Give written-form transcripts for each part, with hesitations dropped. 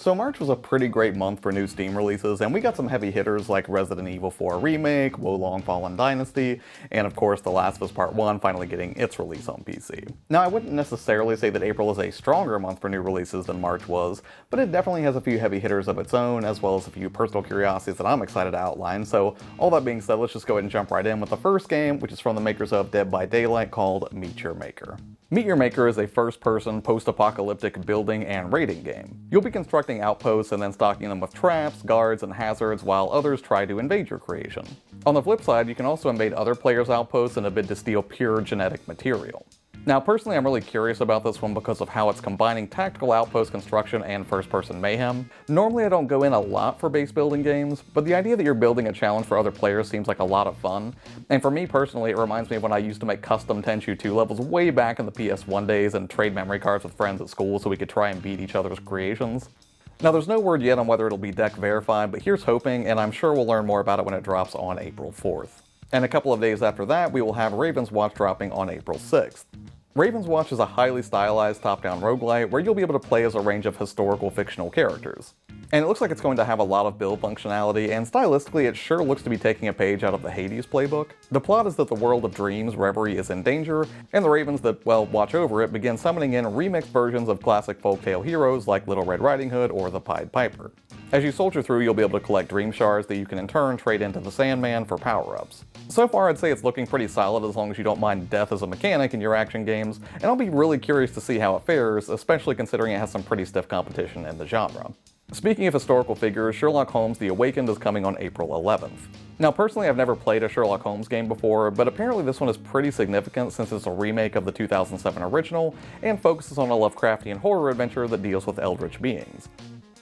So March was a pretty great month for new Steam releases, and we got some heavy hitters like Resident Evil 4 Remake, Wolong Fallen Dynasty, and of course The Last of Us Part 1 finally getting its release on PC. Now I wouldn't necessarily say that April is a stronger month for new releases than March was, but it definitely has a few heavy hitters of its own, as well as a few personal curiosities that I'm excited to outline. So all that being said, let's just go ahead and jump right in with the first game, which is from the makers of Dead by Daylight, called Meet Your Maker. Meet Your Maker is a first-person, post-apocalyptic building and raiding game. You'll be constructing outposts and then stocking them with traps, guards, and hazards while others try to invade your creation. On the flip side, you can also invade other players' outposts in a bid to steal pure genetic material. Now personally, I'm really curious about this one because of how it's combining tactical outpost construction and first-person mayhem. Normally I don't go in a lot for base building games, but the idea that you're building a challenge for other players seems like a lot of fun, and for me personally it reminds me of when I used to make custom Tenchu 2 levels way back in the PS1 days and trade memory cards with friends at school so we could try and beat each other's creations. Now there's no word yet on whether it'll be deck verified, but here's hoping, and I'm sure we'll learn more about it when it drops on April 4th. And a couple of days after that, we will have Raven's Watch dropping on April 6th. Raven's Watch is a highly stylized top-down roguelite where you'll be able to play as a range of historical fictional characters. And it looks like it's going to have a lot of build functionality, and stylistically it sure looks to be taking a page out of the Hades playbook. The plot is that the world of dreams, Reverie, is in danger, and the ravens that, well, watch over it begin summoning in remixed versions of classic folktale heroes like Little Red Riding Hood or the Pied Piper. As you soldier through, you'll be able to collect dream shards that you can in turn trade into the Sandman for power-ups. So far I'd say it's looking pretty solid as long as you don't mind death as a mechanic in your action games, and I'll be really curious to see how it fares, especially considering it has some pretty stiff competition in the genre. Speaking of historical figures, Sherlock Holmes The Awakened is coming on April 11th. Now personally I've never played a Sherlock Holmes game before, but apparently this one is pretty significant since it's a remake of the 2007 original and focuses on a Lovecraftian horror adventure that deals with eldritch beings.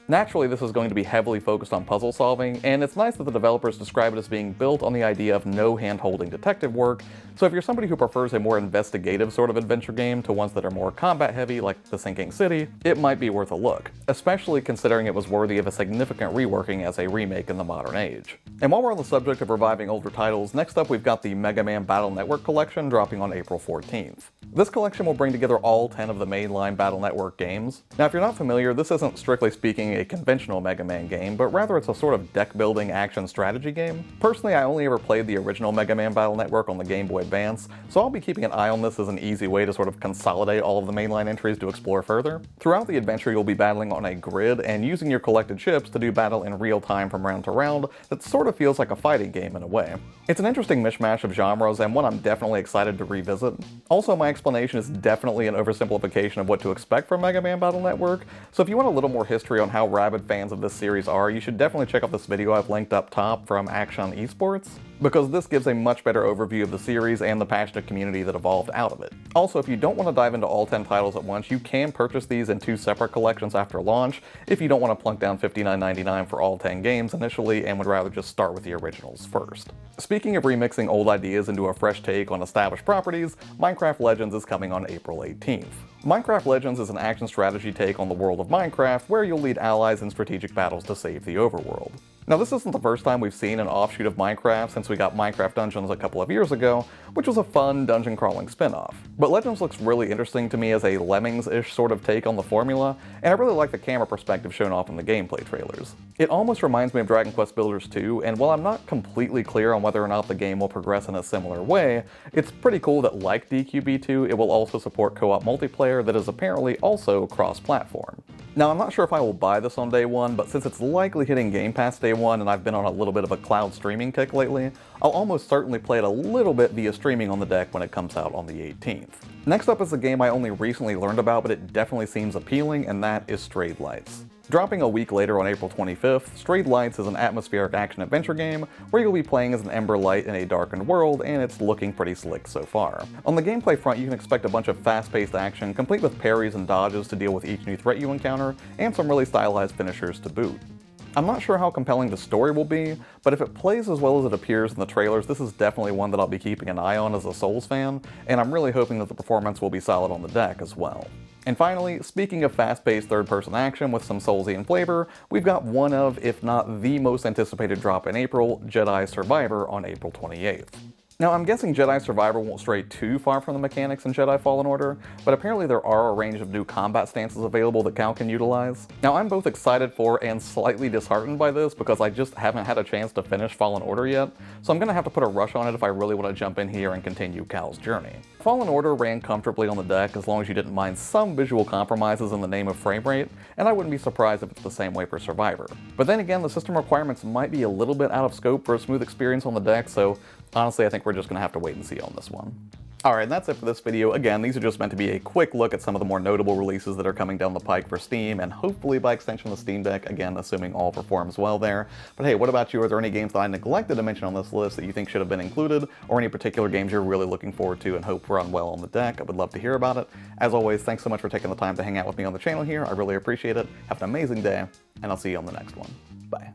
Naturally, this is going to be heavily focused on puzzle solving, and it's nice that the developers describe it as being built on the idea of no hand-holding detective work, so if you're somebody who prefers a more investigative sort of adventure game to ones that are more combat-heavy, like The Sinking City, it might be worth a look, especially considering it was worthy of a significant reworking as a remake in the modern age. And while we're on the subject of reviving older titles, next up we've got the Mega Man Battle Network collection dropping on April 14th. This collection will bring together all 10 of the mainline Battle Network games. Now if you're not familiar, this isn't strictly speaking a conventional Mega Man game, but rather it's a sort of deck-building action strategy game. Personally, I only ever played the original Mega Man Battle Network on the Game Boy Advance, so I'll be keeping an eye on this as an easy way to sort of consolidate all of the mainline entries to explore further. Throughout the adventure, you'll be battling on a grid and using your collected chips to do battle in real time from round to round that sort of feels like a fighting game in a way. It's an interesting mishmash of genres and one I'm definitely excited to revisit. Also, my explanation is definitely an oversimplification of what to expect from Mega Man Battle Network, so if you want a little more history on how rabid fans of this series are, you should definitely check out this video I've linked up top from Action Esports, because this gives a much better overview of the series and the passionate community that evolved out of it. Also, if you don't want to dive into all 10 titles at once, you can purchase these in 2 separate collections after launch if you don't want to plunk down $59.99 for all 10 games initially and would rather just start with the originals first. Speaking of remixing old ideas into a fresh take on established properties, Minecraft Legends is coming on April 18th. Minecraft Legends is an action strategy take on the world of Minecraft where you'll lead allies in strategic battles to save the overworld. Now this isn't the first time we've seen an offshoot of Minecraft since we got Minecraft Dungeons a couple of years ago, which was a fun dungeon crawling spin-off. But Legends looks really interesting to me as a Lemmings-ish sort of take on the formula, and I really like the camera perspective shown off in the gameplay trailers. It almost reminds me of Dragon Quest Builders 2, and while I'm not completely clear on whether or not the game will progress in a similar way, it's pretty cool that like DQB2, it will also support co-op multiplayer that is apparently also cross-platform. Now I'm not sure if I will buy this on day one, but since it's likely hitting Game Pass day one and I've been on a little bit of a cloud streaming kick lately, I'll almost certainly play it a little bit via streaming on the deck when it comes out on the 18th. Next up is a game I only recently learned about, but it definitely seems appealing, and that is Strayed Lights. Dropping a week later on April 25th, Strayed Lights is an atmospheric action-adventure game where you'll be playing as an Ember light in a darkened world, and it's looking pretty slick so far. On the gameplay front, you can expect a bunch of fast-paced action, complete with parries and dodges to deal with each new threat you encounter, and some really stylized finishers to boot. I'm not sure how compelling the story will be, but if it plays as well as it appears in the trailers, this is definitely one that I'll be keeping an eye on as a Souls fan, and I'm really hoping that the performance will be solid on the deck as well. And finally, speaking of fast-paced third-person action with some Soulsian flavor, we've got one of, if not the most anticipated drop in April, Jedi Survivor on April 28th. Now, I'm guessing Jedi Survivor won't stray too far from the mechanics in Jedi Fallen Order, but apparently there are a range of new combat stances available that Cal can utilize. Now, I'm both excited for and slightly disheartened by this because I just haven't had a chance to finish Fallen Order yet, so I'm gonna have to put a rush on it if I really want to jump in here and continue Cal's journey. Fallen Order ran comfortably on the deck as long as you didn't mind some visual compromises in the name of frame rate, and I wouldn't be surprised if it's the same way for Survivor. But then again, the system requirements might be a little bit out of scope for a smooth experience on the deck, so honestly I think we're just going to have to wait and see on this one. Alright, that's it for this video. Again, these are just meant to be a quick look at some of the more notable releases that are coming down the pike for Steam, and hopefully by extension the Steam Deck, again, assuming all performs well there. But hey, what about you? Are there any games that I neglected to mention on this list that you think should have been included, or any particular games you're really looking forward to and hope run well on the deck? I would love to hear about it. As always, thanks so much for taking the time to hang out with me on the channel here. I really appreciate it. Have an amazing day, and I'll see you on the next one. Bye.